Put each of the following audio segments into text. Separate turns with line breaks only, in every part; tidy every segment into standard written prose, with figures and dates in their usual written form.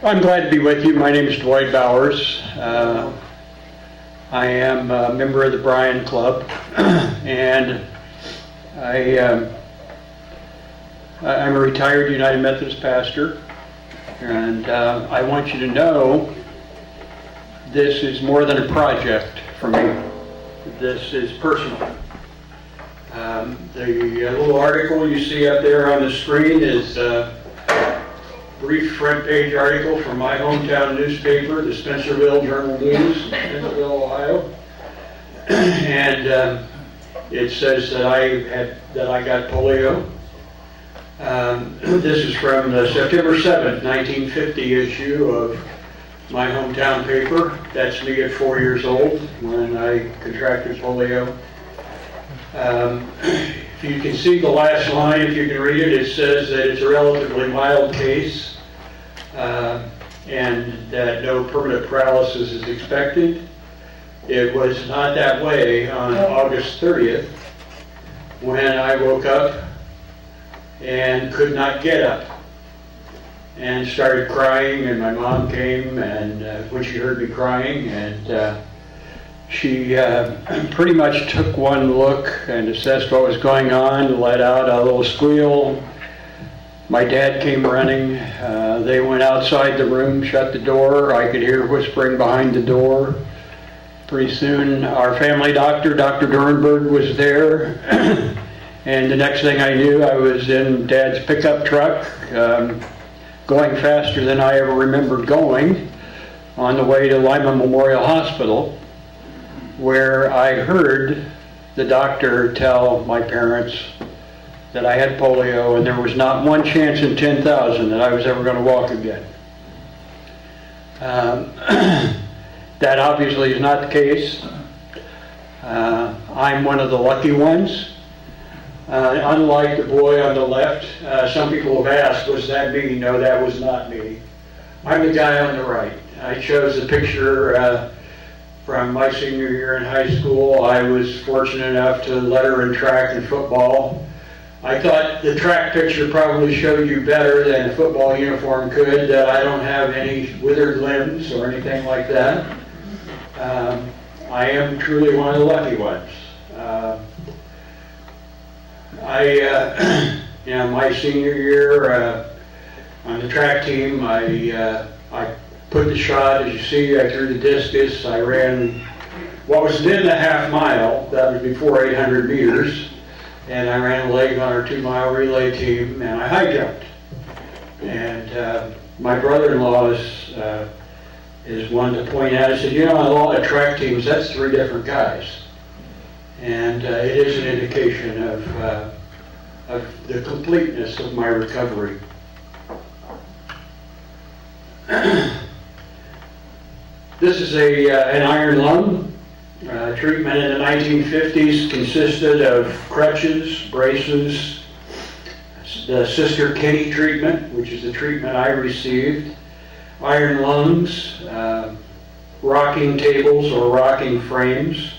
I'm glad to be with you. My name is Dwight Bowers. I am a member of the Bryan Club, and I'm a retired United Methodist pastor, and I want you to know this is more than a project for me. This is personal. The little article you see up there on the screen is a brief front page article from my hometown newspaper, the Spencerville Journal-News in Hicksville, Ohio. And it says that I got polio. This is from the September 7th, 1950 issue of my hometown paper. That's me at 4 years old when I contracted polio. If you can see the last line, if you can read it, it says that it's a relatively mild case and that no permanent paralysis is expected. It was not that way on August 30th when I woke up and could not get up and started crying, and my mom came and when she heard me crying, and she pretty much took one look and assessed what was going on, let out a little squeal. My dad came running. They went outside the room, shut the door. I could hear whispering behind the door. Pretty soon our family doctor, Dr. Dornberg, was there. And the next thing I knew, I was in Dad's pickup truck, going faster than I ever remembered going, on the way to Lima Memorial Hospital, where I heard the doctor tell my parents that I had polio and there was not one chance in 10,000 that I was ever going to walk again. That obviously is not the case. I'm one of the lucky ones. Unlike the boy on the left, some people have asked, was that me? No, that was not me. I'm the guy on the right. I chose a picture from my senior year in high school. I was fortunate enough to letter in track and football. I thought the track picture probably showed you better than a football uniform could that I don't have any withered limbs or anything like that. I am truly one of the lucky ones. My senior year on the track team, I put the shot. As you see, I threw the discus. I ran what was then a half mile. That was before 800 meters. And I ran a leg on our 2-mile relay team, and I high jumped. And my brother-in-law is one to point out. He said, you know, on a lot of track teams, that's 3 different guys. And it is an indication of the completeness of my recovery. This is an iron lung. Treatment in the 1950s consisted of crutches, braces, the Sister Kenny treatment, which is the treatment I received, iron lungs, rocking tables or rocking frames.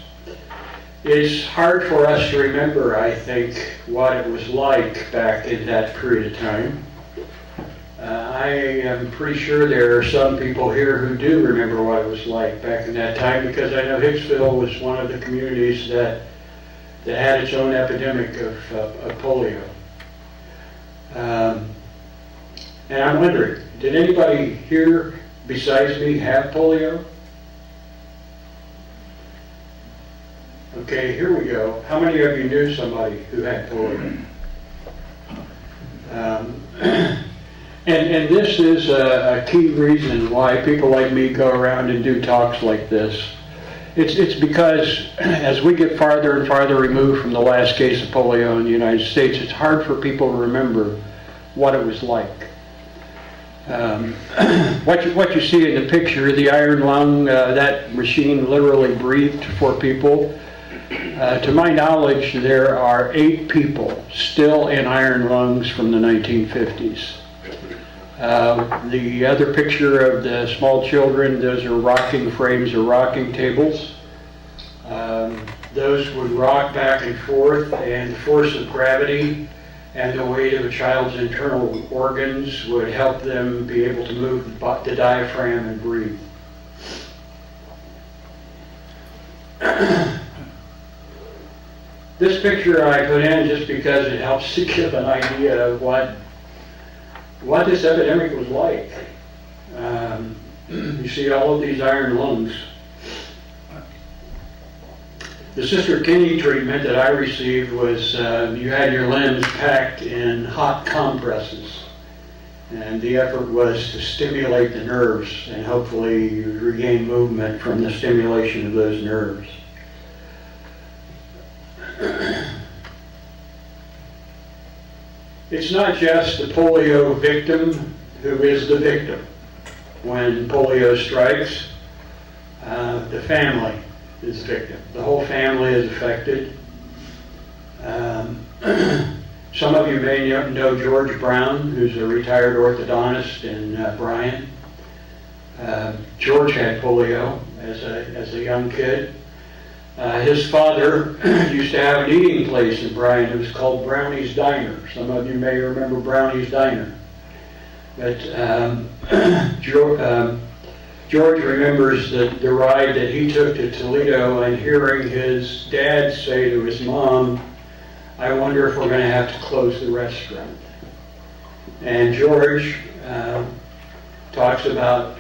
It's hard for us to remember, I think, what it was like back in that period of time. I am pretty sure there are some people here who do remember what it was like back in that time, because I know Hicksville was one of the communities that had its own epidemic of polio. And I'm wondering, did anybody here besides me have polio? Okay, here we go. How many of you knew somebody who had polio? And this is a key reason why people like me go around and do talks like this. It's because as we get farther and farther removed from the last case of polio in the United States, it's hard for people to remember what it was like. What you see in the picture, the iron lung, that machine literally breathed for people. To my knowledge, there are 8 people still in iron lungs from the 1950s. The other picture of the small children, those are rocking frames or rocking tables. Those would rock back and forth, and the force of gravity and the weight of a child's internal organs would help them be able to move the diaphragm and breathe. This picture I put in just because it helps to give an idea of what this epidemic was like. You see all of these iron lungs. The Sister Kinney treatment that I received was you had your limbs packed in hot compresses, and the effort was to stimulate the nerves and hopefully you regain movement from the stimulation of those nerves. It's not just the polio victim who is the victim. When polio strikes, the family is the victim. The whole family is affected. Some of you may know George Brown, who's a retired orthodontist in Bryan. George had polio as a young kid. His father used to have an eating place in Bryan. It was called Brownie's Diner. Some of you may remember Brownie's Diner. But George remembers the ride that he took to Toledo and hearing his dad say to his mom, "I wonder if we're going to have to close the restaurant." And George talks about,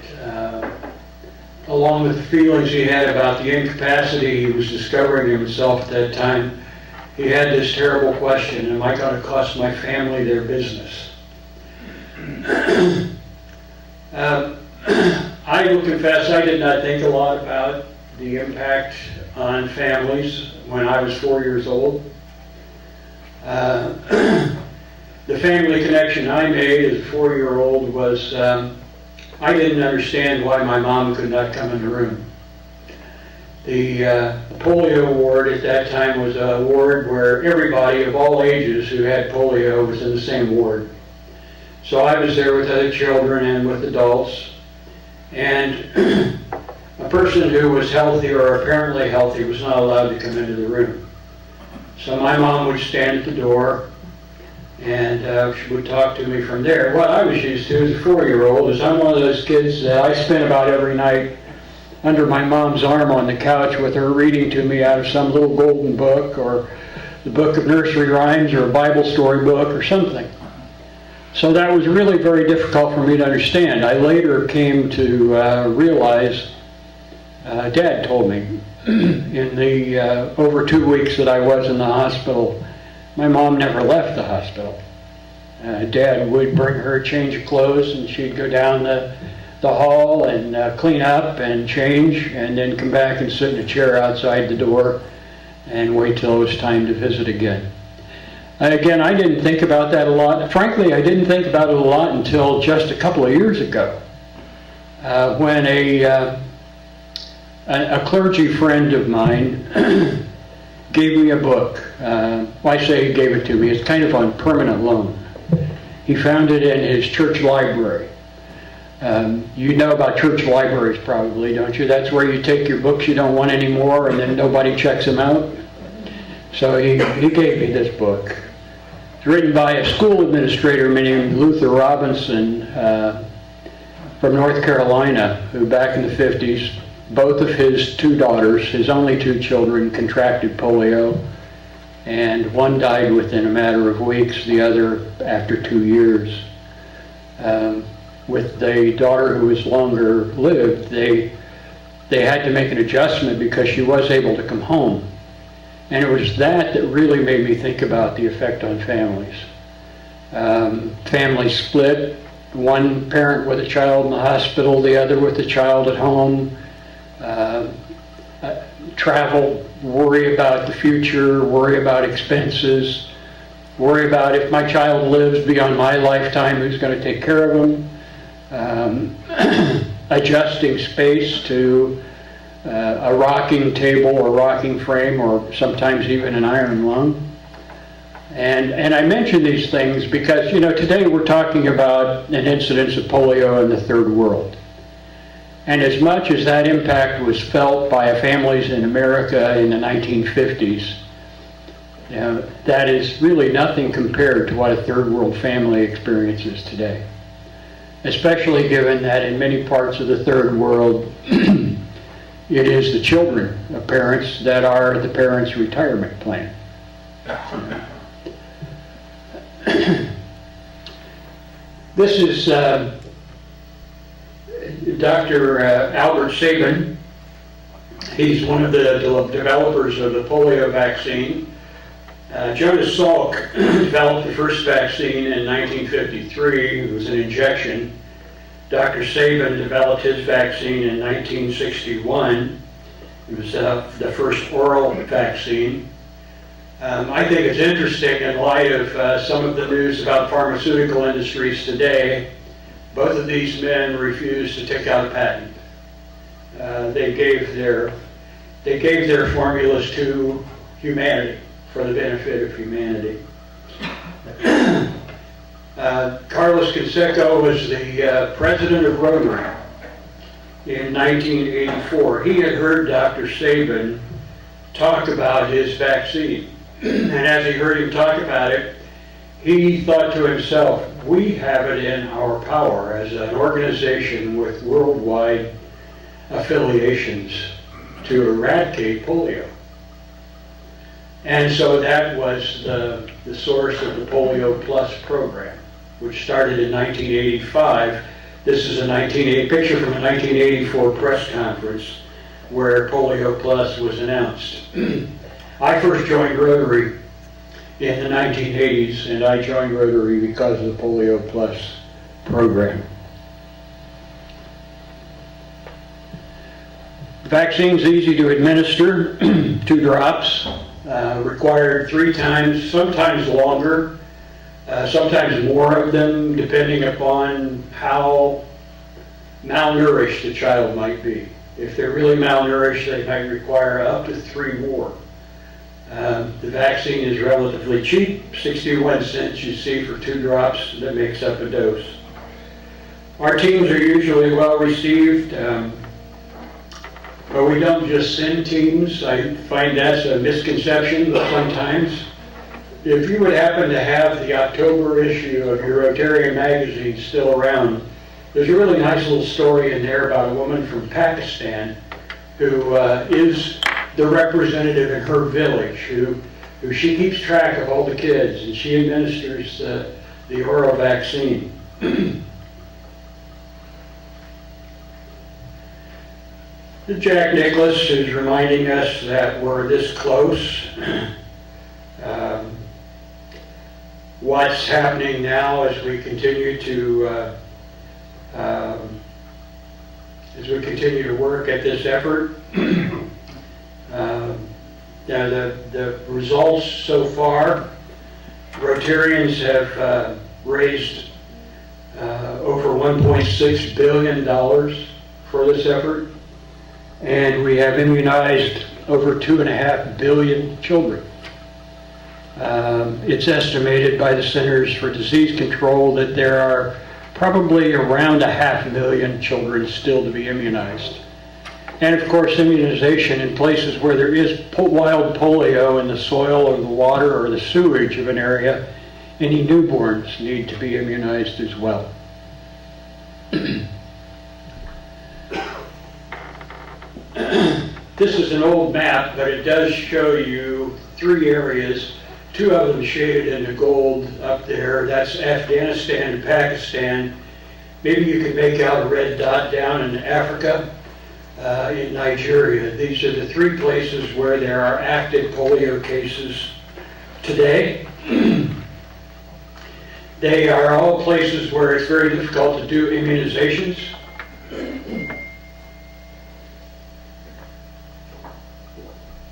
along with the feelings he had about the incapacity he was discovering himself at that time, he had this terrible question: am I going to cost my family their business? I will confess I did not think a lot about the impact on families when I was 4 years old. The family connection I made as a 4-year-old was I didn't understand why my mom could not come in the room. The polio ward at that time was a ward where everybody of all ages who had polio was in the same ward. So I was there with other children and with adults, and a person who was healthy or apparently healthy was not allowed to come into the room. So my mom would stand at the door and she would talk to me from there. What I was used to as a 4-year-old is I'm one of those kids I spent about every night under my mom's arm on the couch with her reading to me out of some little golden book or the book of nursery rhymes or a Bible story book or something. So that was really very difficult for me to understand. I later came to realize, Dad told me, in the over 2 weeks that I was in the hospital, my mom never left the hospital. Dad would bring her a change of clothes and she'd go down the hall and clean up and change and then come back and sit in a chair outside the door and wait till it was time to visit again. Again, I didn't think about that a lot. Frankly, I didn't think about it a lot until just a couple of years ago, when a clergy friend of mine gave me a book. I say he gave it to me. It's kind of on permanent loan. He found it in his church library. You know about church libraries probably, don't you? That's where you take your books you don't want anymore and then nobody checks them out. So he gave me this book. It's written by a school administrator named Luther Robinson from North Carolina, who back in the 50s, both of his 2 daughters, his only 2 children, contracted polio, and one died within a matter of weeks, the other after 2 years. With the daughter who was longer lived, they had to make an adjustment because she was able to come home. And it was that really made me think about the effect on families. Families split, one parent with a child in the hospital, the other with a child at home. Travel, worry about the future, worry about expenses, worry about if my child lives beyond my lifetime, who's going to take care of them. Adjusting space to a rocking table or rocking frame or sometimes even an iron lung. And I mention these things because, today we're talking about an incidence of polio in the third world. And as much as that impact was felt by families in America in the 1950s, that is really nothing compared to what a third world family experiences today. Especially given that in many parts of the third world, it is the children of parents that are the parents' retirement plan. This is Dr. Albert Sabin. He's one of the developers of the polio vaccine. Jonas Salk developed the first vaccine in 1953. It was an injection. Dr. Sabin developed his vaccine in 1961. It was the first oral vaccine. I think it's interesting in light of some of the news about pharmaceutical industries today. Both of these men refused to take out a patent. They gave their formulas to humanity, for the benefit of humanity. Carlos Canseco was the president of Rotary in 1984. He had heard Dr. Sabin talk about his vaccine. And as he heard him talk about it, he thought to himself, we have it in our power as an organization with worldwide affiliations to eradicate polio. And so that was the source of the Polio Plus program, which started in 1985. This is a picture from a 1984 press conference where Polio Plus was announced. I first joined Rotary in the 1980s, and I joined Rotary because of the Polio Plus program. The vaccine's easy to administer, 2 drops, required 3 times, sometimes longer, sometimes more of them, depending upon how malnourished the child might be. If they're really malnourished, they might require up to 3 more. The vaccine is relatively cheap, 61 cents you see for 2 drops. That makes up a dose. Our teams are usually well received, but we don't just send teams. I find that's a misconception sometimes. If you would happen to have the October issue of your Rotarian magazine still around, there's a really nice little story in there about a woman from Pakistan who is the representative in her village, who she keeps track of all the kids, and she administers the oral vaccine. Jack Nicklaus is reminding us that we're this close. What's happening now as we continue to work at this effort. The results so far, Rotarians have raised over $1.6 billion for this effort, and we have immunized over 2.5 billion children. It's estimated by the Centers for Disease Control that there are probably around 500,000 children still to be immunized. And of course, immunization in places where there is wild polio in the soil or the water or the sewage of an area, any newborns need to be immunized as well. This is an old map, but it does show you 3 areas, 2 of them shaded into gold up there. That's Afghanistan and Pakistan. Maybe you can make out a red dot down in Africa, in Nigeria. These are the 3 places where there are active polio cases today. They are all places where it's very difficult to do immunizations.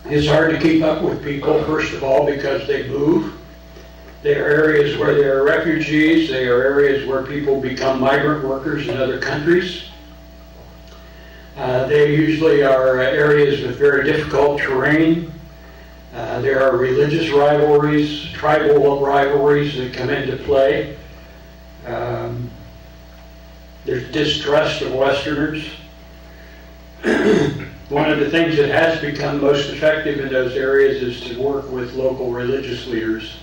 It's hard to keep up with people, first of all, because they move. They are areas where there are refugees. They are areas where people become migrant workers in other countries. They usually are areas with very difficult terrain. There are religious rivalries, tribal rivalries that come into play. There's distrust of Westerners. One of the things that has become most effective in those areas is to work with local religious leaders.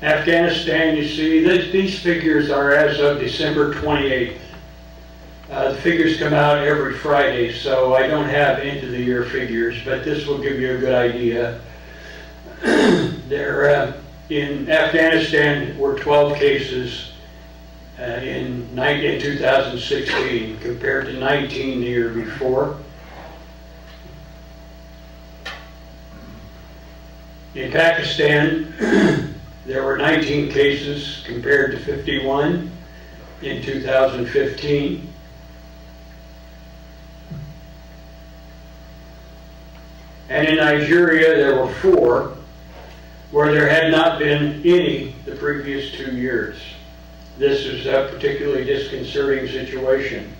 Afghanistan, you see, these figures are as of December 28th. The figures come out every Friday, so I don't have end of the year figures, but this will give you a good idea. In Afghanistan were 12 cases in 2016 compared to 19 the year before. In Pakistan, there were 19 cases compared to 51 in 2015. And in Nigeria, there were 4, where there had not been any the previous 2 years. This is a particularly disconcerting situation.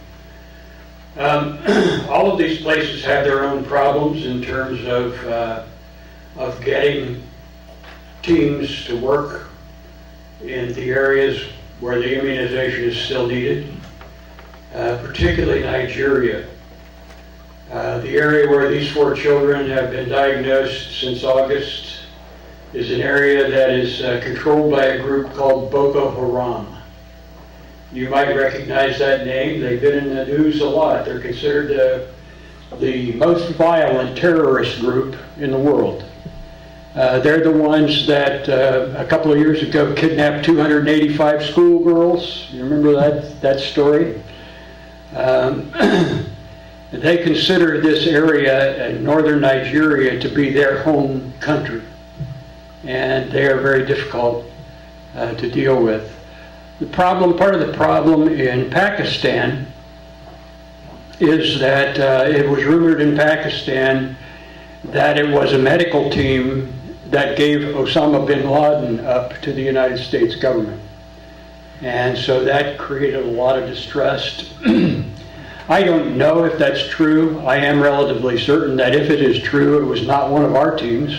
All of these places have their own problems in terms of getting teams to work in the areas where the immunization is still needed, particularly Nigeria. The area where these 4 children have been diagnosed since August is an area that is controlled by a group called Boko Haram. You might recognize that name. They've been in the news a lot. They're considered the most violent terrorist group in the world. They're the ones that a couple of years ago kidnapped 285 schoolgirls. You remember that story? They consider this area in northern Nigeria to be their home country, and they are very difficult to deal with. Part of the problem in Pakistan is that it was rumored in Pakistan that it was a medical team that gave Osama bin Laden up to the United States government. And so that created a lot of distrust. I don't know if that's true. I am relatively certain that if it is true, it was not one of our teams,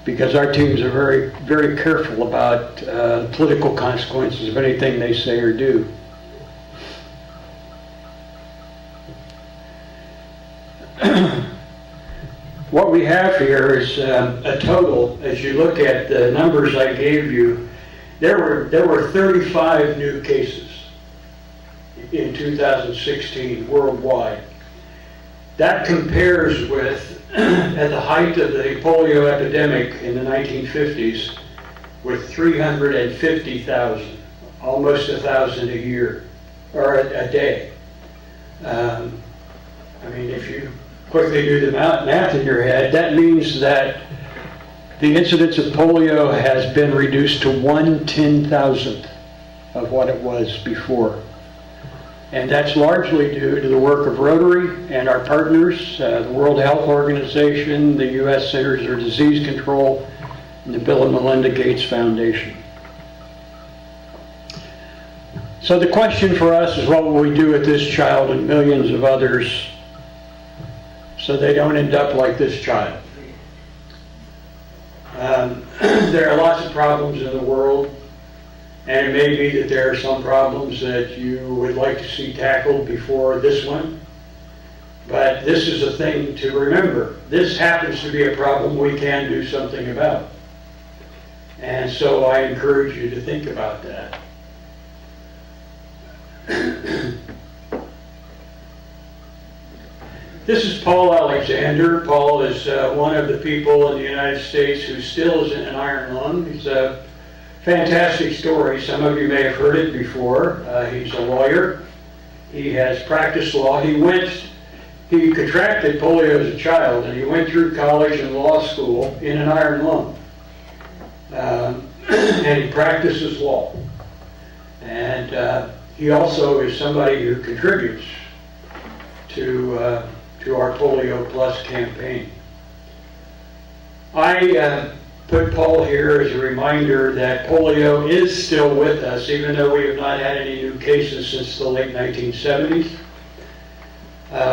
because our teams are very, very careful about political consequences of anything they say or do. What we have here is a total. As you look at the numbers I gave you, there were 35 new cases in 2016 worldwide. That compares with, at the height of the polio epidemic in the 1950s, with 350,000, almost 1,000 a year, or a day. I mean, if you quickly do the math in your head, that means that the incidence of polio has been reduced to 1/10,000th of what it was before. And that's largely due to the work of Rotary and our partners, the World Health Organization, the U.S. Centers for Disease Control, and the Bill and Melinda Gates Foundation. So the question for us is, what will we do with this child and millions of others so they don't end up like this child? There are lots of problems in the world. And it may be that there are some problems that you would like to see tackled before this one. But this is a thing to remember. This happens to be a problem we can do something about. And so I encourage you to think about that. This is Paul Alexander. Paul is one of the people in the United States who still is in an iron lung. He's a fantastic story. Some of you may have heard it before. He's a lawyer. He has practiced law. He contracted polio as a child, and he went through college and law school in an iron lung. And he practices law. And he also is somebody who contributes to our Polio Plus campaign. I put Paul here as a reminder that polio is still with us, even though we have not had any new cases since the late 1970s.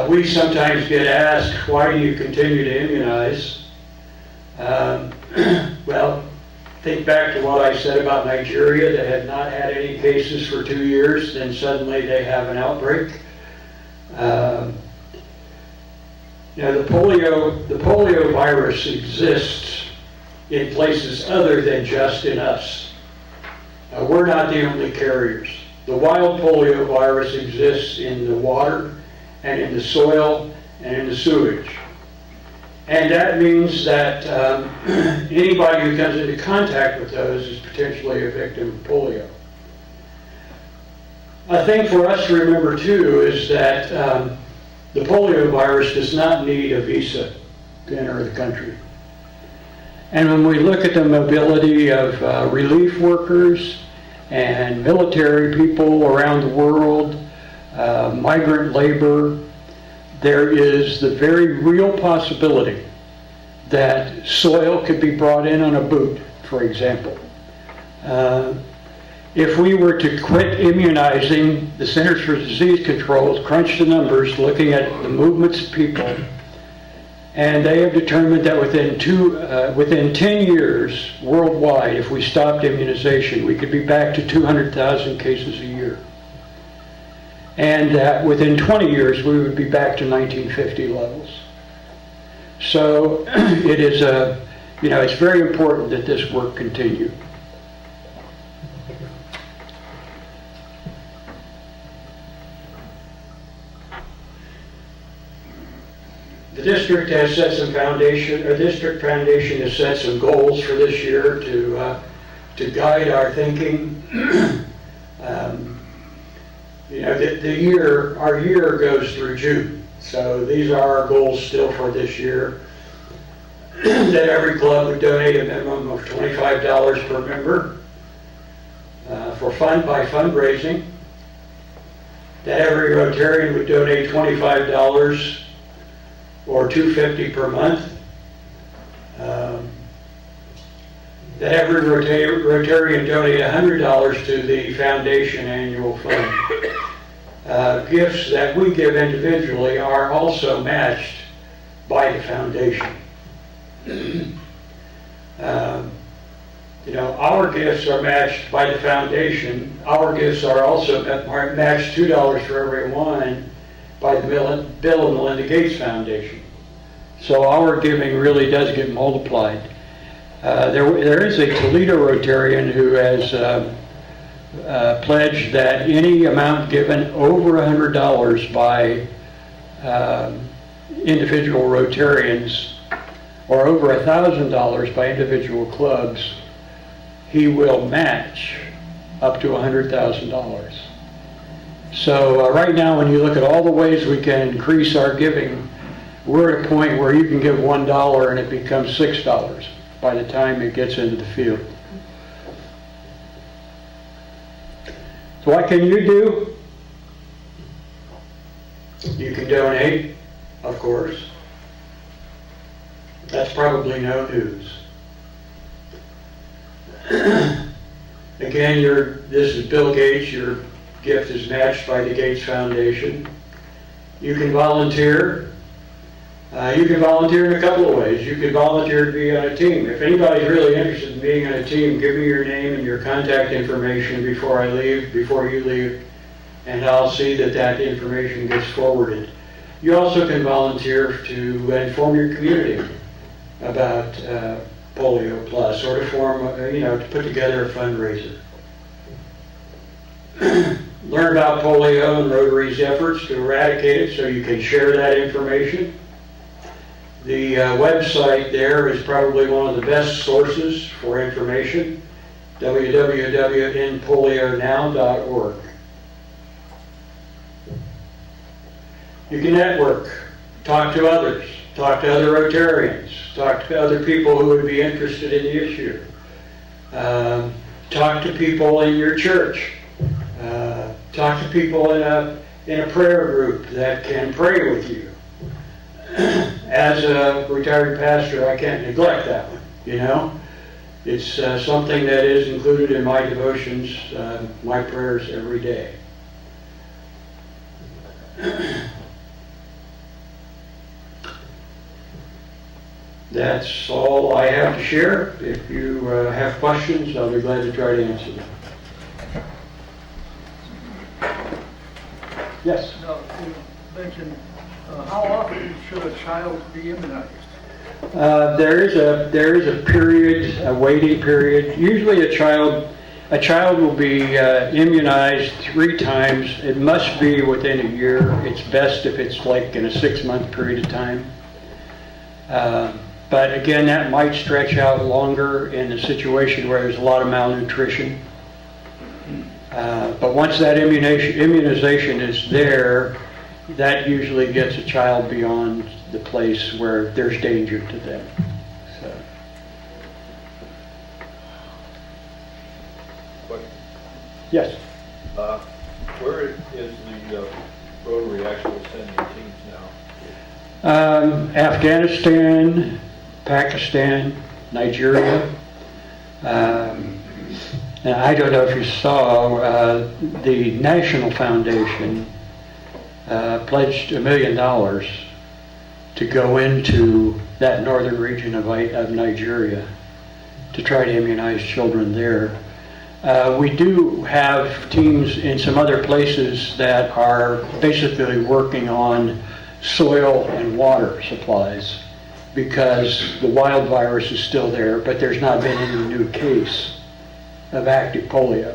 We sometimes get asked, why do you continue to immunize? Well, think back to what I said about Nigeria that had not had any cases for 2 years, then suddenly they have an outbreak. The polio virus exists in places other than just in us. We're not the only carriers. The wild polio virus exists in the water and in the soil and in the sewage. And that means that anybody who comes into contact with those is potentially a victim of polio. A thing for us to remember too is that the polio virus does not need a visa to enter the country. And when we look at the mobility of relief workers and military people around the world, migrant labor, there is the very real possibility that soil could be brought in on a boot, for example. If we were to quit immunizing, the Centers for Disease Control crunched the numbers looking at the movements of people, and they have determined that within 10 years worldwide, if we stopped immunization, we could be back to 200,000 cases a year. And that within 20 years, we would be back to 1950 levels. So it is it's very important that this work continue. The district has set some district foundation has set some goals for this year to guide our thinking. Our year goes through June, so these are our goals still for this year. That every club would donate a minimum of $25 per member by fundraising. That every Rotarian would donate $25 or $250 per month. That every Rotarian donate $100 to the foundation annual fund. Gifts that we give individually are also matched by the foundation. Our gifts are matched by the foundation. Our gifts are also matched $2 for every one by the Bill and Melinda Gates Foundation. So our giving really does get multiplied. There is a Toledo Rotarian who has pledged that any amount given over $100 by individual Rotarians or over $1,000 by individual clubs, he will match up to $100,000. So right now, when you look at all the ways we can increase our giving, we're at a point where you can give $1 and it becomes $6 by the time it gets into the field. So what can you do? You can donate, of course. That's probably no news. Again, this is Bill Gates. Your gift is matched by the Gates Foundation. You can volunteer. You can volunteer in a couple of ways. You can volunteer to be on a team. If anybody's really interested in being on a team, give me your name and your contact information before you leave, and I'll see that information gets forwarded. You also can volunteer to inform your community about Polio Plus, or to put together a fundraiser. Learn about polio and Rotary's efforts to eradicate it so you can share that information. The website there is probably one of the best sources for information, www.endpolionow.org. You can network, talk to others, talk to other Rotarians, talk to other people who would be interested in the issue. Talk to people in your church. Talk to people in a prayer group that can pray with you. As a retired pastor, I can't neglect that one, It's something that is included in my devotions, my prayers every day. That's all I have to share. If you have questions, I'll be glad to try to answer them. Yes?
Now, you mentioned, how often should a child be immunized?
There is a period, a waiting period. Usually a child will be immunized 3 times. It must be within a year. It's best if it's like in a 6-month period of time. But again, that might stretch out longer in a situation where there's a lot of malnutrition. But once that immunization is there, that usually gets a child beyond the place where there's danger to them. So. Yes?
Where is the Rotary actually sending teams now?
Afghanistan, Pakistan, Nigeria. And I don't know if you saw, the National Foundation pledged $1 million to go into that northern region of Nigeria to try to immunize children there. We do have teams in some other places that are basically working on soil and water supplies because the wild virus is still there, but there's not been any new case of active polio.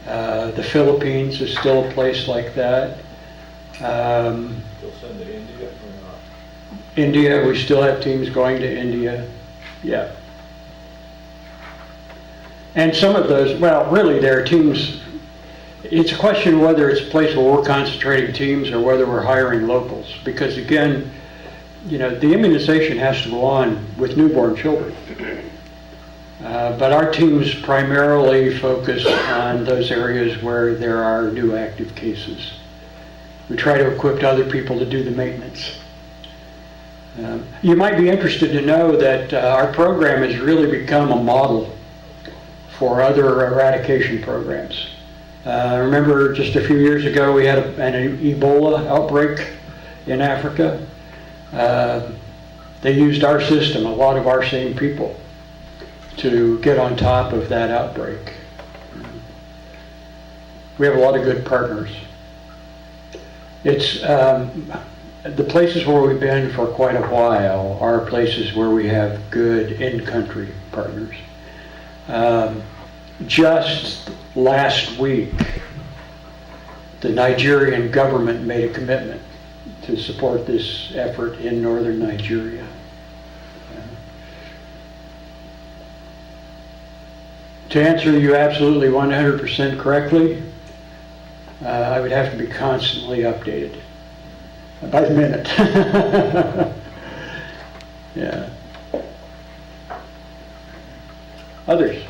The Philippines is still a place like that.
They'll send to India or not?
India, we still have teams going to India. Yeah. And some of those, well, really there are teams, it's a question of whether it's a place where we're concentrating teams or whether we're hiring locals. Because again, you know, the immunization has to go on with newborn children. But our teams primarily focus on those areas where there are new active cases. We try to equip other people to do the maintenance. You might be interested to know that our program has really become a model for other eradication programs. Remember just a few years ago we had an Ebola outbreak in Africa. They used our system, a lot of our same people, to get on top of that outbreak. We have a lot of good partners. It's the places where we've been for quite a while are places where we have good in-country partners. Just last week, the Nigerian government made a commitment to support this effort in northern Nigeria. To answer you absolutely 100% correctly, I would have to be constantly updated by the minute. Yeah. Others?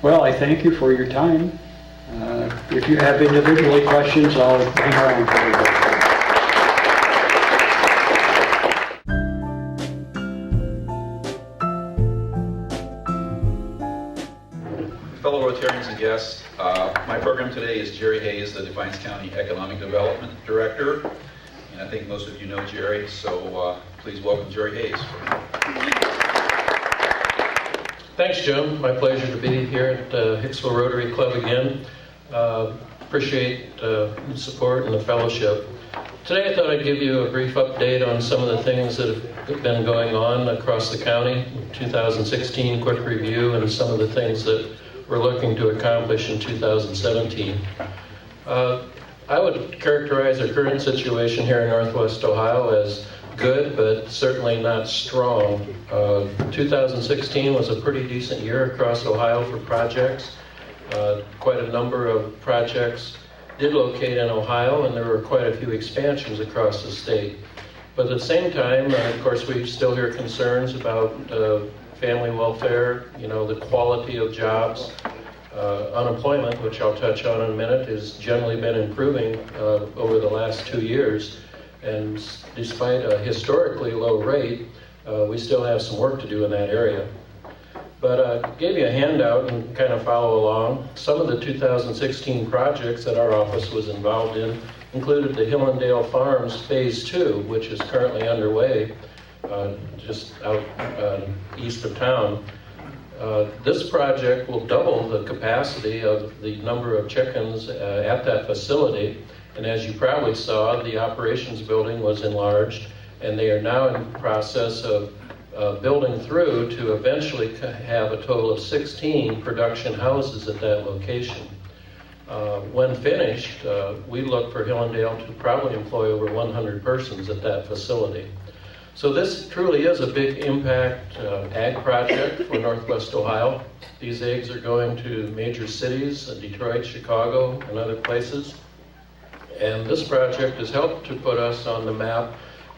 Well, I thank you for your time. If you have individually questions, I'll hang around for you.
Fellow Rotarians and guests, my program today is Jerry Hayes, the Defiance County Economic Development Director, and I think most of you know Jerry, so please welcome Jerry Hayes.
Thanks, Jim. My pleasure to be here at Hicksville Rotary Club again. Appreciate the support and the fellowship. Today I thought I'd give you a brief update on some of the things that have been going on across the county. 2016 quick review and some of the things that we're looking to accomplish in 2017. I would characterize the current situation here in Northwest Ohio as good, but certainly not strong. 2016 was a pretty decent year across Ohio for projects. Quite a number of projects did locate in Ohio, and there were quite a few expansions across the state. But at the same time, of course, we still hear concerns about family welfare, you know, the quality of jobs. Unemployment, which I'll touch on in a minute, has generally been improving over the last 2 years. And despite a historically low rate, we still have some work to do in that area. But I gave you a handout and kind of follow along. Some of the 2016 projects that our office was involved in included the Hillendale Farms Phase 2, which is currently underway just out east of town. This project will double the capacity of the number of chickens at that facility. And as you probably saw, the operations building was enlarged, and they are now in the process of building through to eventually have a total of 16 production houses at that location. When finished, we look for Hillendale to probably employ over 100 persons at that facility. So this truly is a big impact ag project for Northwest Ohio. These eggs are going to major cities, Detroit, Chicago, and other places. And this project has helped to put us on the map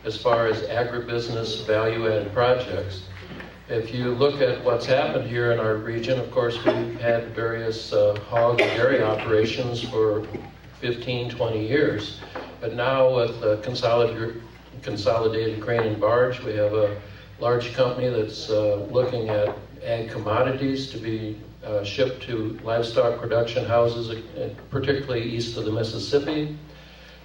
as far as agribusiness value-added projects. If you look at what's happened here in our region, of course, we've had various hog and dairy operations for 15, 20 years. But now with Consolidated Grain and Barge, we have a large company that's looking at ag commodities to be shipped to livestock production houses, particularly east of the Mississippi.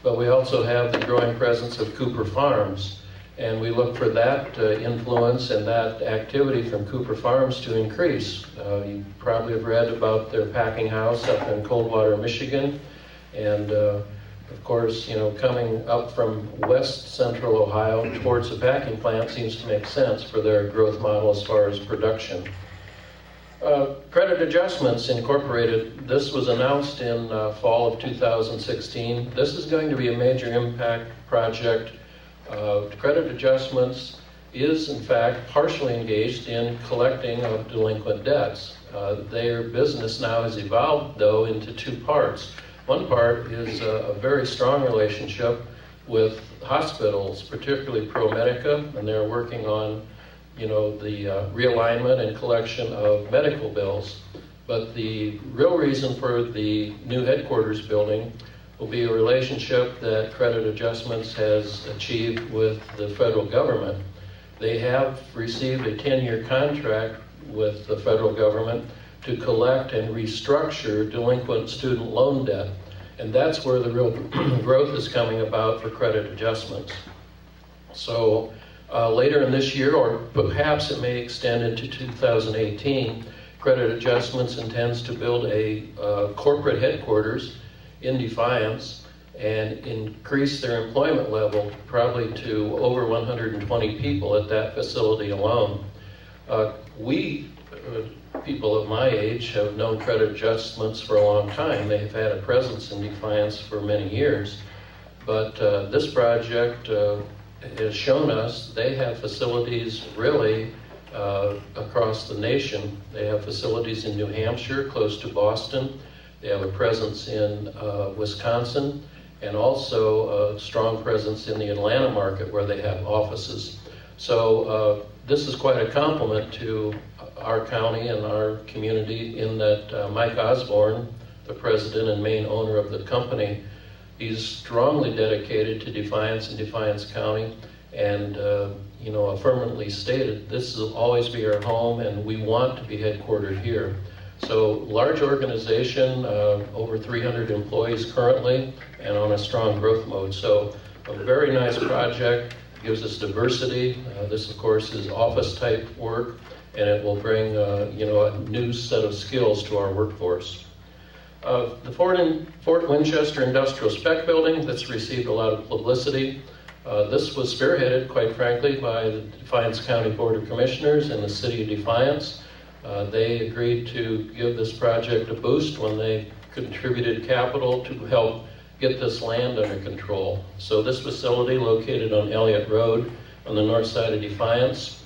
But we also have the growing presence of Cooper Farms, and we look for that influence and that activity from Cooper Farms to increase. You probably have read about their packing house up in Coldwater, Michigan, and of course, you know, coming up from west central Ohio towards the packing plant seems to make sense for their growth model as far as production. Credit Adjustments Incorporated, this was announced in fall of 2016. This is going to be a major impact project. Credit Adjustments is in fact partially engaged in collecting of delinquent debts. Their business now has evolved though into two parts. One part is a very strong relationship with hospitals, particularly ProMedica, and they're working on, you know, the realignment and collection of medical bills. But the real reason for the new headquarters building will be a relationship that Credit Adjustments has achieved with the federal government. They have received a 10-year contract with the federal government to collect and restructure delinquent student loan debt. And that's where the real growth is coming about for Credit Adjustments. So later in this year, or perhaps it may extend into 2018, Credit Adjustments intends to build a corporate headquarters in Defiance and increase their employment level probably to over 120 people at that facility alone. People of my age have known Credit Adjustments for a long time. They've had a presence in Defiance for many years. But this project has shown us they have facilities really across the nation. They have facilities in New Hampshire, close to Boston. They have a presence in Wisconsin, and also a strong presence in the Atlanta market where they have offices. So this is quite a compliment to our county and our community in that Mike Osborne, the president and main owner of the company, he's strongly dedicated to Defiance and Defiance County, and you know, affirmatively stated, this will always be our home and we want to be headquartered here. So large organization, over 300 employees currently, and on a strong growth mode. So a very nice project, gives us diversity. This of course is office type work, and it will bring you know, a new set of skills to our workforce. The Fort Winchester Industrial Spec Building, that's received a lot of publicity. This was spearheaded, quite frankly, by the Defiance County Board of Commissioners and the City of Defiance. They agreed to give this project a boost when they contributed capital to help get this land under control. So this facility, located on Elliott Road on the north side of Defiance,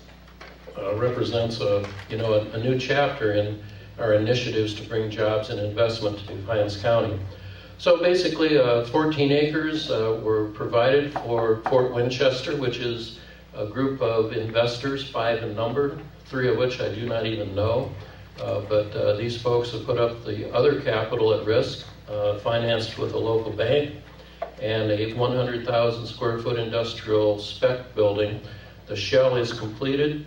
represents a new chapter in our initiatives to bring jobs and investment to Defiance County. So basically 14 acres were provided for Fort Winchester, which is a group of investors, 5 in number, 3 of which I do not even know. But these folks have put up the other capital at risk, financed with a local bank, and a 100,000 square foot industrial spec building. The shell is completed.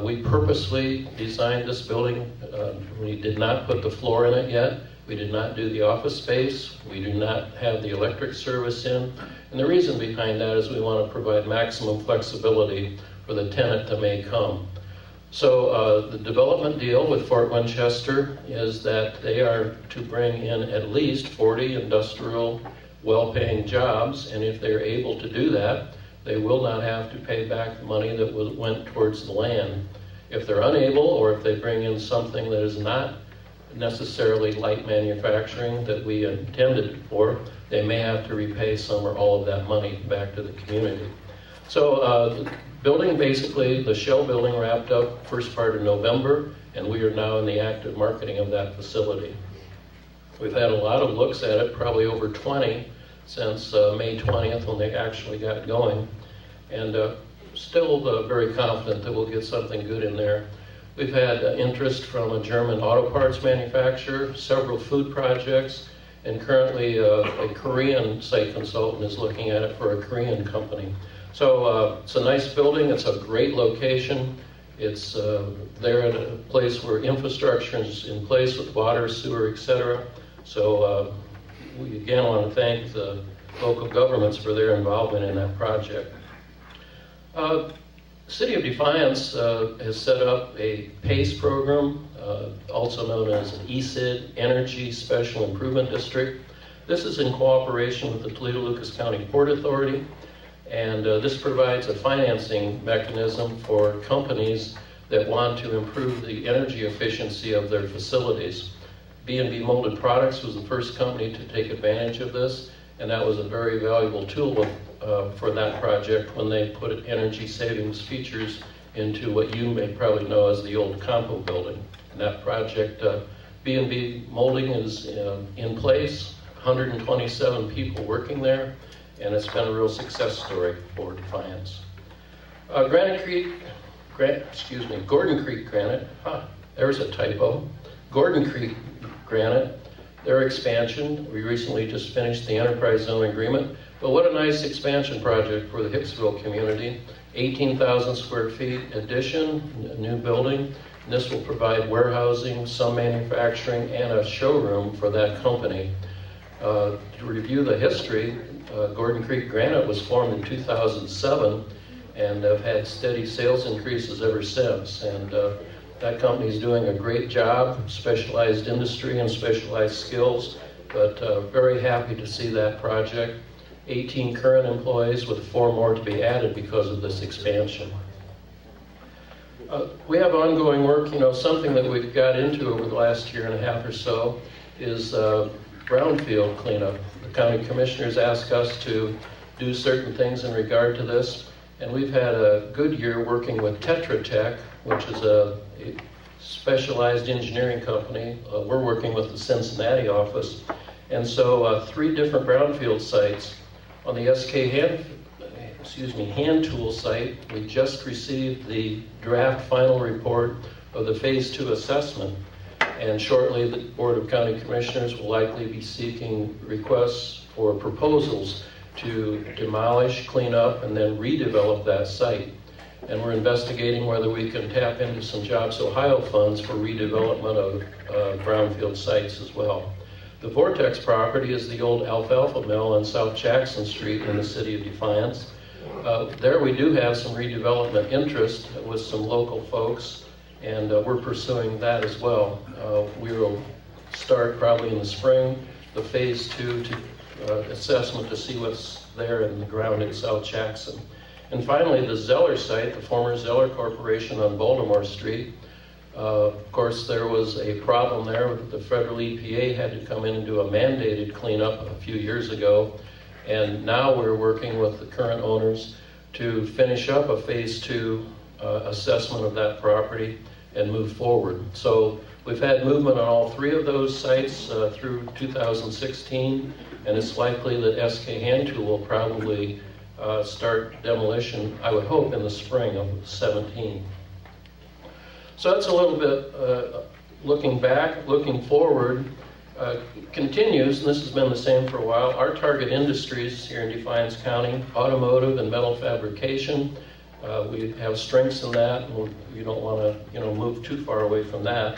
We purposely designed this building. We did not put the floor in it yet We did not do the office space. We do not have the electric service in. And the reason behind that is we want to provide maximum flexibility for the tenant that may come. So the development deal with Fort Winchester is that they are to bring in at least 40 industrial, well-paying jobs, and if they're able to do that, they will not have to pay back the money that went towards the land. If they're unable, or if they bring in something that is not necessarily light manufacturing that we intended for, they may have to repay some or all of that money back to the community. So the building, basically, the shell building wrapped up first part of November, and we are now in the active marketing of that facility. We've had a lot of looks at it, probably over 20, since May 20th when they actually got going, and still very confident that we'll get something good in there. We've had interest from a German auto parts manufacturer, several food projects, and currently a Korean site consultant is looking at it for a Korean company. So it's a nice building, it's a great location. It's there at a place where infrastructure is in place with water, sewer, etc. So we again want to thank the local governments for their involvement in that project. City of Defiance has set up a PACE program, also known as an ESID, Energy Special Improvement District. This is in cooperation with the Toledo-Lucas County Port Authority, and this provides a financing mechanism for companies that want to improve the energy efficiency of their facilities. B&B Molded Products was the first company to take advantage of this, and that was a very valuable tool for that project when they put energy savings features into what you may probably know as the old Compo building. And that project, B&B Molding is in place, 127 people working there, and it's been a real success story for Defiance. Gordon Creek Granite, there's a typo. Gordon Creek Granite, their expansion, we recently just finished the enterprise zone agreement, but what a nice expansion project for the Hicksville community. 18,000 square feet addition, a new building. And this will provide warehousing, some manufacturing, and a showroom for that company. To review the history, Gordon Creek Granite was formed in 2007 and have had steady sales increases ever since. And that company is doing a great job, specialized industry and specialized skills, but very happy to see that project. 18 current employees with 4 more to be added because of this expansion. We have ongoing work, something that we've got into over the last year and a half or so is brownfield cleanup. The county commissioners asked us to do certain things in regard to this, and we've had a good year working with Tetra Tech, which is a specialized engineering company. We're working with the Cincinnati office, and so 3 different brownfield sites. On the hand tool site, we just received the draft final report of the Phase 2 assessment, and shortly the Board of County Commissioners will likely be seeking requests for proposals to demolish, clean up, and then redevelop that site. And we're investigating whether we can tap into some Jobs Ohio funds for redevelopment of brownfield sites as well. The Vortex property is the old alfalfa mill on South Jackson Street in the city of Defiance. There we do have some redevelopment interest with some local folks, and we're pursuing that as well. We will start probably in the spring, the Phase 2 assessment to see what's there in the ground in South Jackson. And finally, the Zeller site, the former Zeller Corporation on Baltimore Street. Of course, there was a problem there. The federal EPA had to come in and do a mandated cleanup a few years ago. And now we're working with the current owners to finish up a Phase 2 assessment of that property and move forward. So we've had movement on all 3 of those sites through 2016, and it's likely that SK Hand Tool will probably start demolition, I would hope, in the spring of 17. So that's a little bit looking back. Looking forward continues, and this has been the same for a while. Our target industries here in Defiance County, automotive and metal fabrication. We have strengths in that, and we don't want to move too far away from that.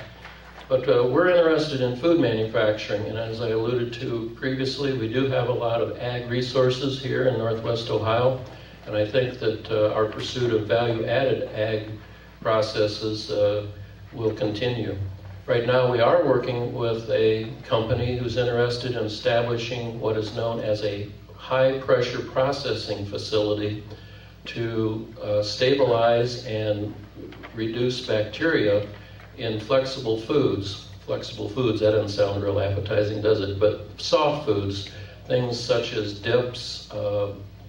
But we're interested in food manufacturing, and as I alluded to previously, we do have a lot of ag resources here in Northwest Ohio, and I think that our pursuit of value-added ag processes will continue. Right now, we are working with a company who's interested in establishing what is known as a high-pressure processing facility to stabilize and reduce bacteria in flexible foods. Flexible foods, that doesn't sound real appetizing, does it? But soft foods, things such as dips,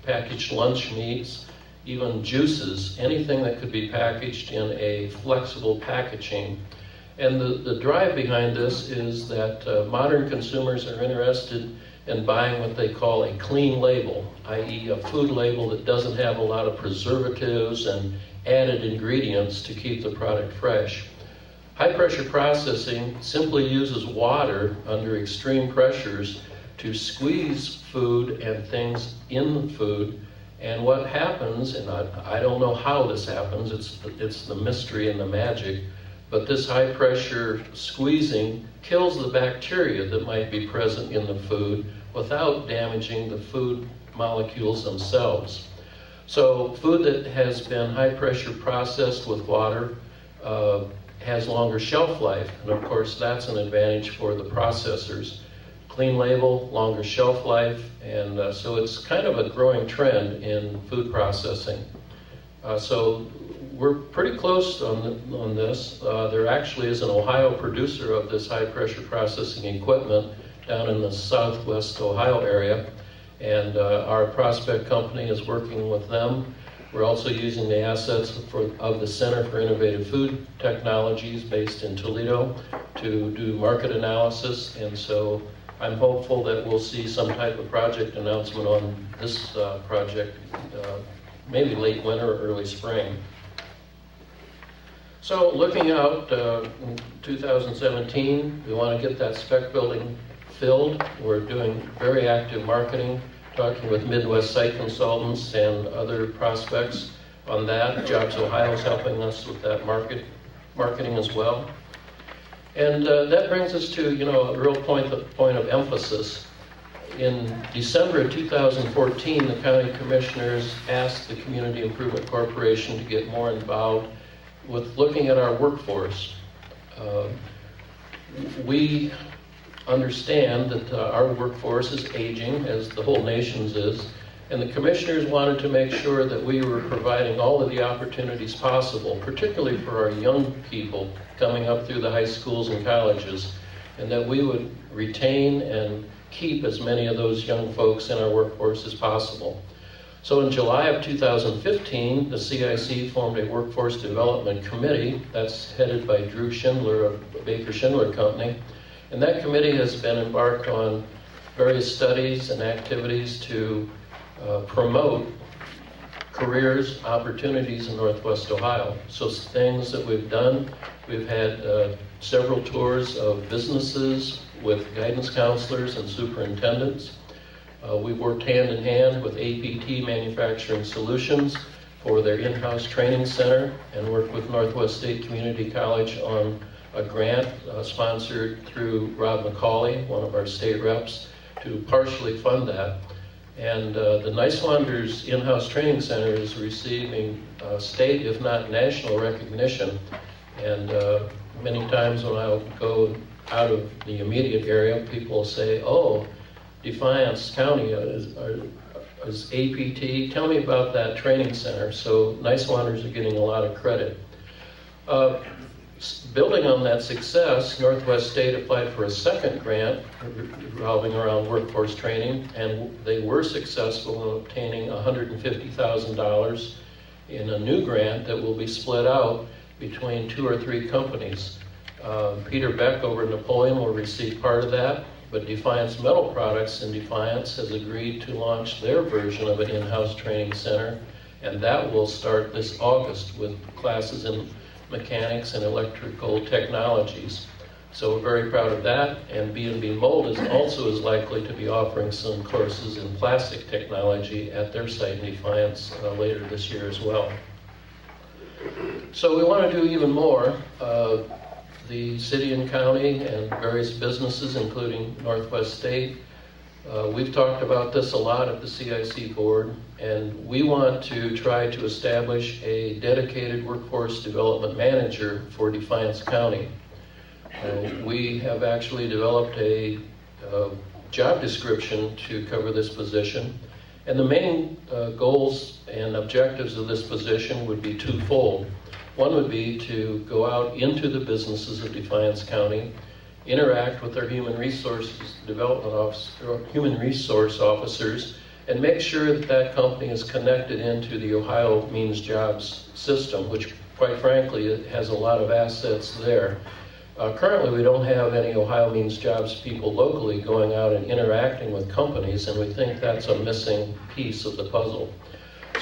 packaged lunch meats, even juices, anything that could be packaged in a flexible packaging. And the drive behind this is that modern consumers are interested in buying what they call a clean label, i.e. a food label that doesn't have a lot of preservatives and added ingredients to keep the product fresh. High pressure processing simply uses water under extreme pressures to squeeze food and things in the food. And what happens, and I don't know how this happens, it's the mystery and the magic, but this high pressure squeezing kills the bacteria that might be present in the food without damaging the food molecules themselves. So food that has been high pressure processed with water has longer shelf life, and of course that's an advantage for the processors. Clean label, longer shelf life, and so it's kind of a growing trend in food processing. So we're pretty close on this. There actually is an Ohio producer of this high pressure processing equipment down in the southwest Ohio area, and our prospect company is working with them. We're also using the assets of the Center for Innovative Food Technologies based in Toledo to do market analysis, and so I'm hopeful that we'll see some type of project announcement on this project maybe late winter or early spring. So looking out in 2017, we want to get that spec building filled. We're doing very active marketing, talking with Midwest site consultants and other prospects on that. Jobs Ohio is helping us with that marketing as well. And that brings us to, a real point of emphasis. In December of 2014, the county commissioners asked the Community Improvement Corporation to get more involved with looking at our workforce. We understand that our workforce is aging, as the whole nation's is, and the commissioners wanted to make sure that we were providing all of the opportunities possible, particularly for our young people coming up through the high schools and colleges, and that we would retain and keep as many of those young folks in our workforce as possible. So in July of 2015, the CIC formed a workforce development committee that's headed by Drew Schindler of Baker Schindler Company. And that committee has been embarked on various studies and activities to promote careers, opportunities in Northwest Ohio. So things that we've done, we've had several tours of businesses with guidance counselors and superintendents. We've worked hand in hand with APT Manufacturing Solutions for their in-house training center and worked with Northwest State Community College on a grant sponsored through Rob McCauley, one of our state reps, to partially fund that. And the Niswander's in-house training center is receiving state, if not national, recognition. And many times when I'll go out of the immediate area, people say, "Oh, Defiance County is APT. Tell me about that training center." So Niswander's are getting a lot of credit. Building on that success, Northwest State applied for a second grant revolving around workforce training, and they were successful in obtaining $150,000 in a new grant that will be split out between 2 or 3 companies. Peter Beck over at Napoleon will receive part of that, but Defiance Metal Products in Defiance has agreed to launch their version of an in-house training center, and that will start this August with classes in mechanics and electrical technologies. So we're very proud of that, and B&B Mold is also likely to be offering some courses in plastic technology at their site in Defiance later this year as well. So we want to do even more. the city and county and various businesses, including Northwest State. We've talked about this a lot at the CIC board, and we want to try to establish a dedicated workforce development manager for Defiance County. We have actually developed a job description to cover this position, and the main goals and objectives of this position would be twofold. One would be to go out into the businesses of Defiance County, interact with their human resource officers, and make sure that that company is connected into the Ohio Means Jobs system, which quite frankly it has a lot of assets there. Currently we don't have any Ohio Means Jobs people locally going out and interacting with companies, and we think that's a missing piece of the puzzle.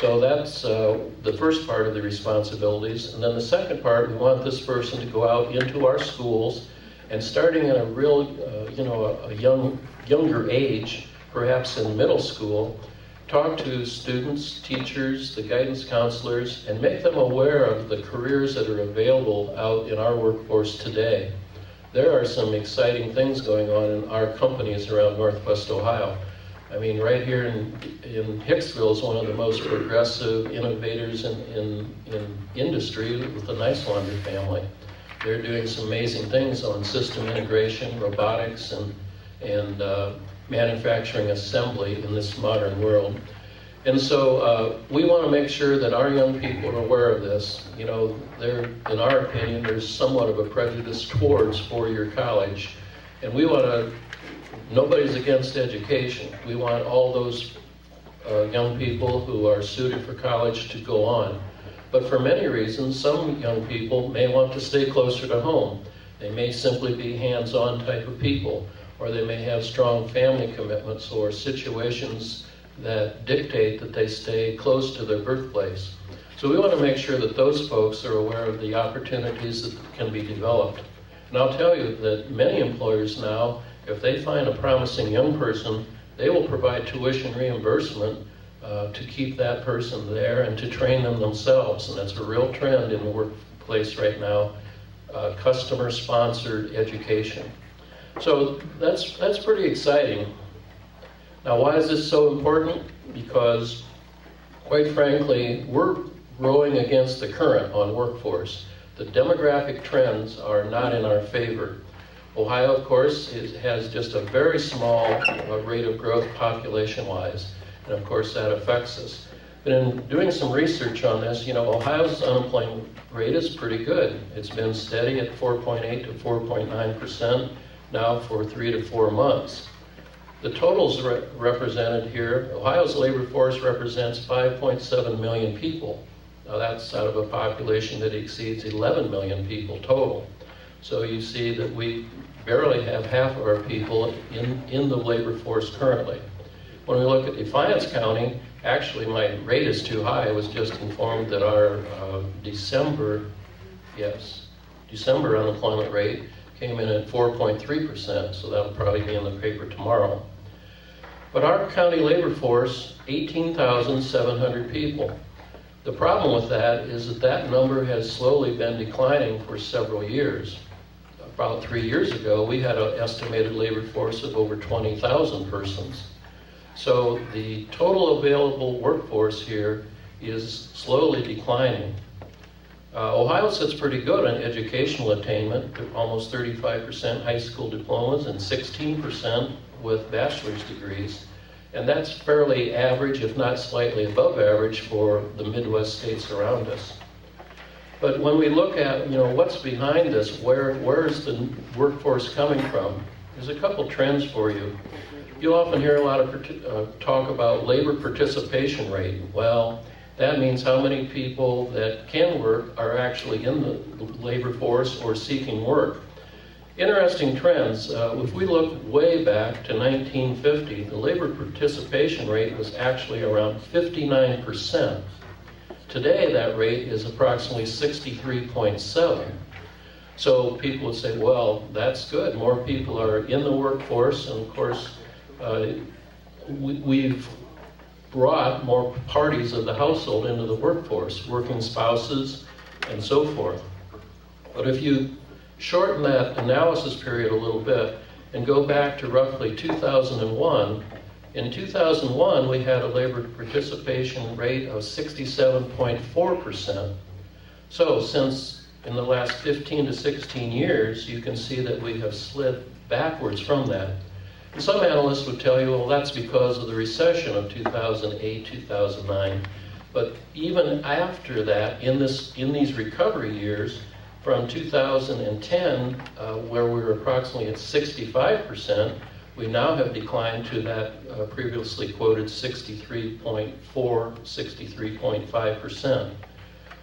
So that's the first part of the responsibilities. And then the second part, we want this person to go out into our schools and starting at a real, a younger age, perhaps in middle school, talk to students, teachers, the guidance counselors, and make them aware of the careers that are available out in our workforce today. There are some exciting things going on in our companies around Northwest Ohio. I mean, right here in Hicksville is one of the most progressive innovators in industry with the Nice Laundry family. They're doing some amazing things on system integration, robotics, and manufacturing assembly in this modern world. And so we want to make sure that our young people are aware of this. You know, in our opinion, there's somewhat of a prejudice towards four-year college. And we want to, nobody's against education. We want all those young people who are suited for college to go on. But for many reasons, some young people may want to stay closer to home. They may simply be hands-on type of people, or they may have strong family commitments or situations that dictate that they stay close to their birthplace. So we want to make sure that those folks are aware of the opportunities that can be developed. And I'll tell you that many employers now, if they find a promising young person, they will provide tuition reimbursement to keep that person there and to train them themselves. And that's a real trend in the workplace right now, customer-sponsored education. So that's pretty exciting. Now, why is this so important? Because, quite frankly, we're rowing against the current on workforce. The demographic trends are not in our favor. Ohio, of course, has just a very small rate of growth population-wise, and of course that affects us. But in doing some research on this, you know, Ohio's unemployment rate is pretty good. It's been steady at 4.8 to 4.9% now for 3 to 4 months. The totals represented here, Ohio's labor force represents 5.7 million people. Now that's out of a population that exceeds 11 million people total. So you see that we barely have half of our people in the labor force currently. When we look at Defiance County, actually my rate is too high. I was just informed that our December unemployment rate came in at 4.3%, so that'll probably be in the paper tomorrow. But our county labor force, 18,700 people. The problem with that is that that number has slowly been declining for several years. About 3 years ago, we had an estimated labor force of over 20,000 persons. So the total available workforce here is slowly declining. Ohio sits pretty good on educational attainment, almost 35% high school diplomas and 16% with bachelor's degrees. And that's fairly average, if not slightly above average, for the Midwest states around us. But when we look at, you know, what's behind this, where is the workforce coming from? There's a couple trends for you. You'll often hear a lot of talk about labor participation rate. Well, that means how many people that can work are actually in the labor force or seeking work. Interesting trends. If we look way back to 1950, the labor participation rate was actually around 59%. Today, that rate is approximately 63.7. So people would say, well, that's good. More people are in the workforce, and of course, we've brought more parties of the household into the workforce, working spouses and so forth. But if you shorten that analysis period a little bit and go back to roughly 2001. In 2001, we had a labor participation rate of 67.4%. So since in the last 15 to 16 years, you can see that we have slid backwards from that. And some analysts would tell you, well, that's because of the recession of 2008, 2009. But even after that, in these recovery years, from 2010, where we were approximately at 65%, we now have declined to that previously quoted 63.4, 63.5%.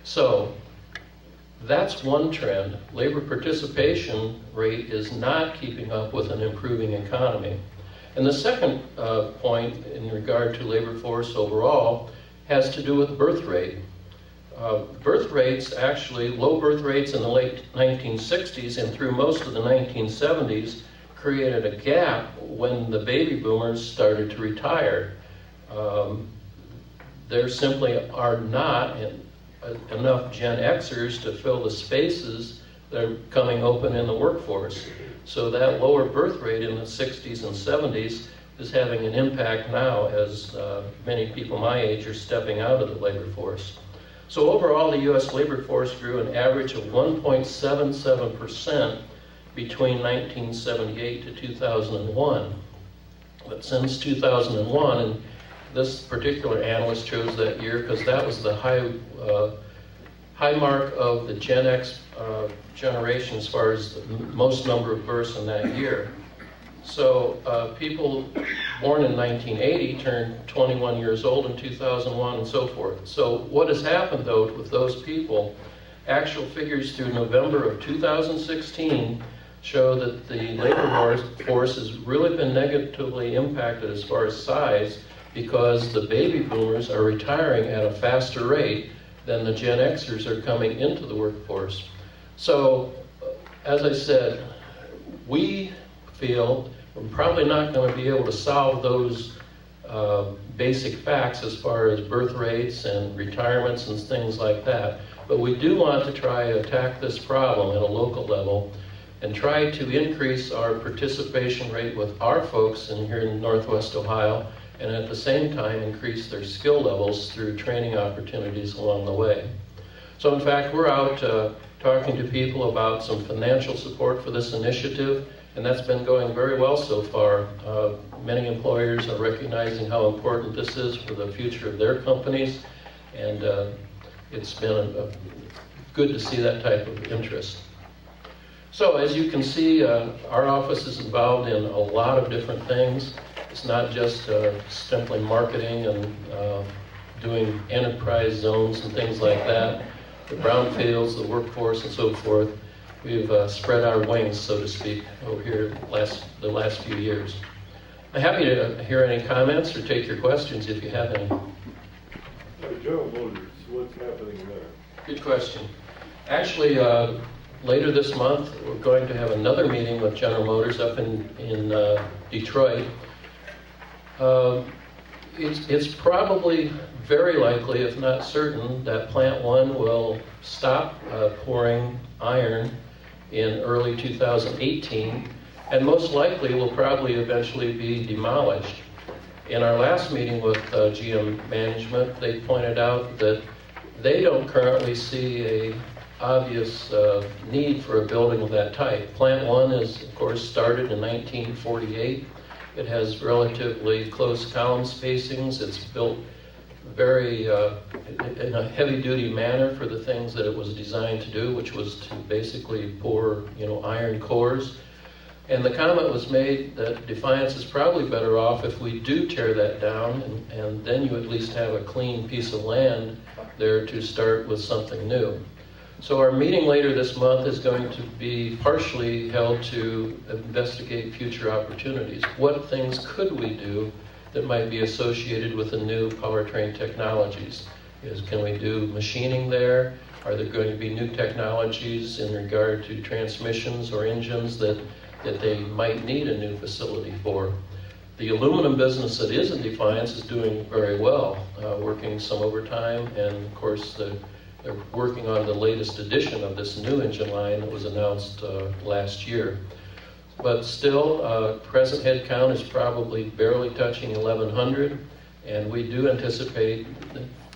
So that's one trend. Labor participation rate is not keeping up with an improving economy. And the second point in regard to labor force overall has to do with birth rate. Birth rates, actually, low birth rates in the late 1960s and through most of the 1970s created a gap when the baby boomers started to retire. There simply are not enough Gen Xers to fill the spaces that are coming open in the workforce. So that lower birth rate in the 60s and 70s is having an impact now as many people my age are stepping out of the labor force. So overall, the U.S. labor force grew an average of 1.77% between 1978 to 2001. But since 2001, and this particular analyst chose that year because that was the high mark of the Gen X generation as far as the most number of births in that year. So people born in 1980 turned 21 years old in 2001 and so forth. So what has happened though with those people, actual figures through November of 2016 show that the labor force has really been negatively impacted as far as size because the baby boomers are retiring at a faster rate than the Gen Xers are coming into the workforce. So, as I said, we feel we're probably not going to be able to solve those basic facts as far as birth rates and retirements and things like that. But we do want to try to attack this problem at a local level and try to increase our participation rate with our folks here in Northwest Ohio, and at the same time increase their skill levels through training opportunities along the way. So in fact, we're out talking to people about some financial support for this initiative, and that's been going very well so far. Many employers are recognizing how important this is for the future of their companies, and it's been good to see that type of interest. So as you can see, our office is involved in a lot of different things. It's not just simply marketing and doing enterprise zones and things like that. The brownfields, the workforce, and so forth. We've spread our wings, so to speak, over here the last few years. I'm happy to hear any comments or take your questions if you have any.
General Motors, what's happening there?
Good question. Actually, later this month, we're going to have another meeting with General Motors up in Detroit. It's probably very likely, if not certain, that Plant 1 will stop pouring iron in early 2018, and most likely will probably eventually be demolished. In our last meeting with GM management, they pointed out that they don't currently see a obvious need for a building of that type. Plant 1 is, of course, started in 1948. It has relatively close column spacings. It's built very in a heavy-duty manner for the things that it was designed to do, which was to basically pour, iron cores. And the comment was made that Defiance is probably better off if we do tear that down, and then you at least have a clean piece of land there to start with something new. So our meeting later this month is going to be partially held to investigate future opportunities. What things could we do that might be associated with the new powertrain technologies? Can we do machining there? Are there going to be new technologies in regard to transmissions or engines that they might need a new facility for? The aluminum business that is in Defiance is doing very well, working some overtime, and of course the they're working on the latest edition of this new engine line that was announced last year. But still, present head count is probably barely touching 1,100, and we do anticipate,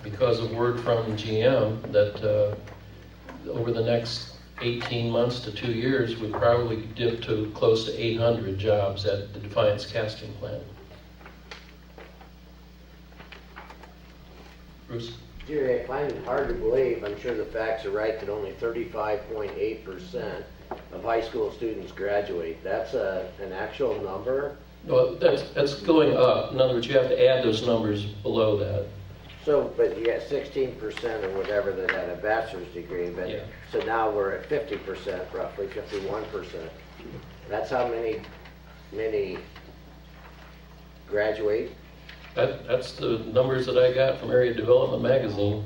because of word from GM, that over the next 18 months to 2 years, we probably dip to close to 800 jobs at the Defiance casting plant. Bruce?
Jerry, I find it hard to believe, I'm sure the facts are right, that only 35.8% of high school students graduate. That's an actual number?
No, that's going up. In other words, you have to add those numbers below that.
So, but you got 16% or whatever that had a bachelor's degree, but
Yeah.
so now we're at 50%, roughly 51%. That's how many graduate?
That's the numbers that I got from Area Development Magazine.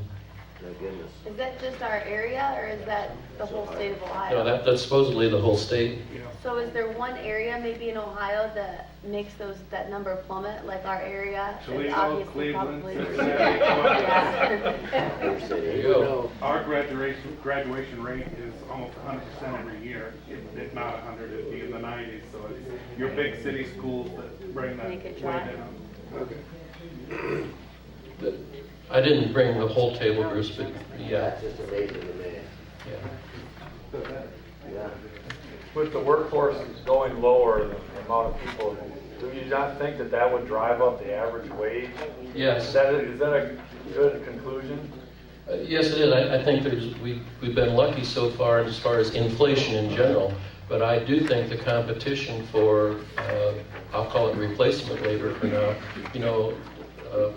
My goodness.
Is that just our area, or is that the whole state of Ohio?
No, that's supposedly the whole state.
So is there one area maybe in Ohio that makes that number plummet, like our area? Is
Toledo,
obviously
Cleveland,
probably-
Cincinnati.
Yeah.
Your city.
There you go.
Our graduation rate is almost 100% every year. If not 100, it'd be in the 90s. So it's your big city schools that bring that
Make it
way
dry.
down.
But I didn't bring the whole table, Bruce, but yeah.
That's just amazing to me.
Yeah.
Yeah.
With the workforce going lower, the amount of people, do you not think that that would drive up the average wage?
Yes.
Is that a good conclusion?
Yes, it is. I think we've been lucky so far as inflation in general, but I do think the competition for, I'll call it replacement labor for now,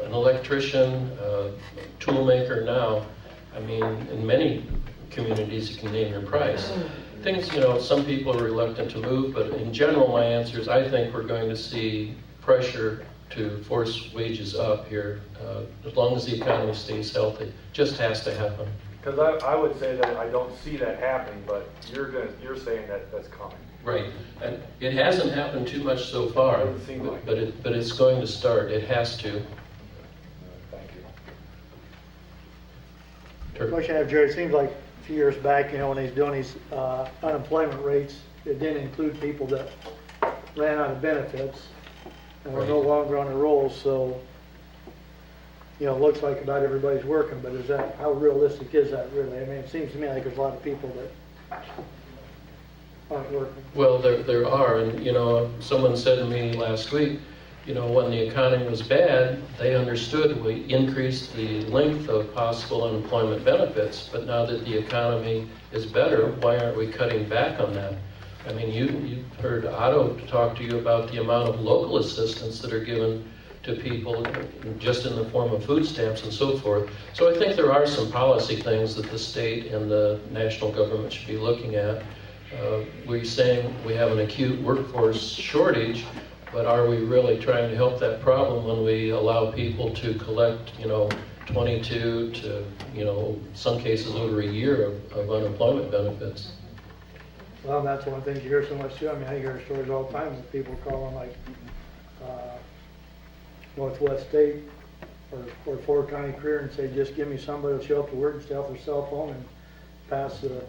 an electrician, tool maker now, I mean, in many communities you can name your price. Things, some people are reluctant to move, but in general my answer is I think we're going to see pressure to force wages up here as long as the economy stays healthy. Just has to happen.
Because I would say that I don't see that happen, but you're saying that that's coming.
Right. And it hasn't happened too much so far,
Doesn't seem like
but it's going to start. It has to.
Thank you.
The question I have, Jerry, it seems like a few years back, when he's doing these unemployment rates, it didn't include people that ran out of benefits and were no longer on the rolls, so, it looks like about everybody's working, but how realistic is that really? I mean, it seems to me like there's a lot of people that aren't working.
Well, there are, and someone said to me last week, when the economy was bad, they understood we increased the length of possible unemployment benefits, but now that the economy is better, why aren't we cutting back on that? I mean, you've heard Otto talk to you about the amount of local assistance that are given to people just in the form of food stamps and so forth. So I think there are some policy things that the state and the national government should be looking at. We're saying we have an acute workforce shortage, but are we really trying to help that problem when we allow people to collect, 22 to, some cases over a year of unemployment benefits?
Well, that's one of the things you hear so much too. I mean, I hear stories all the time of people calling like Northwest State or Ford County Career and say, just give me somebody to show up to work and stay off their cell phone and pass the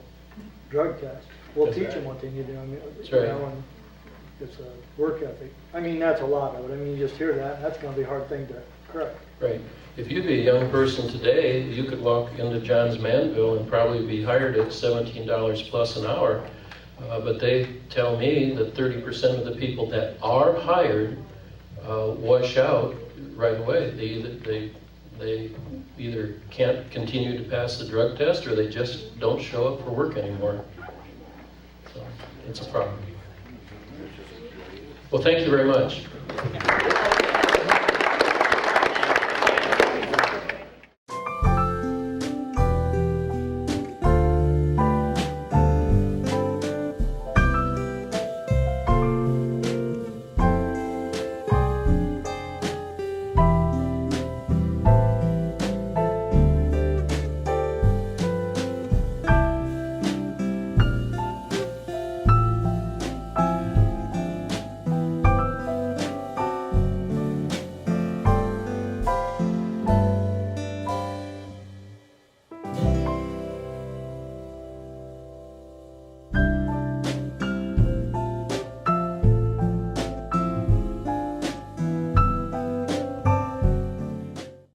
drug test. We'll
That's
teach
right.
them what they need to do. I mean,
That's right.
and it's a work ethic. I mean, that's a lot of it. I mean, you just hear that. That's going to be a hard thing to correct.
Right. If you'd be a young person today, you could walk into John's Manville and probably be hired at $17 plus an hour. But they tell me that 30% of the people that are hired wash out right away. They either can't continue to pass the drug test or they just don't show up for work anymore. So it's a problem. Well, thank you very much.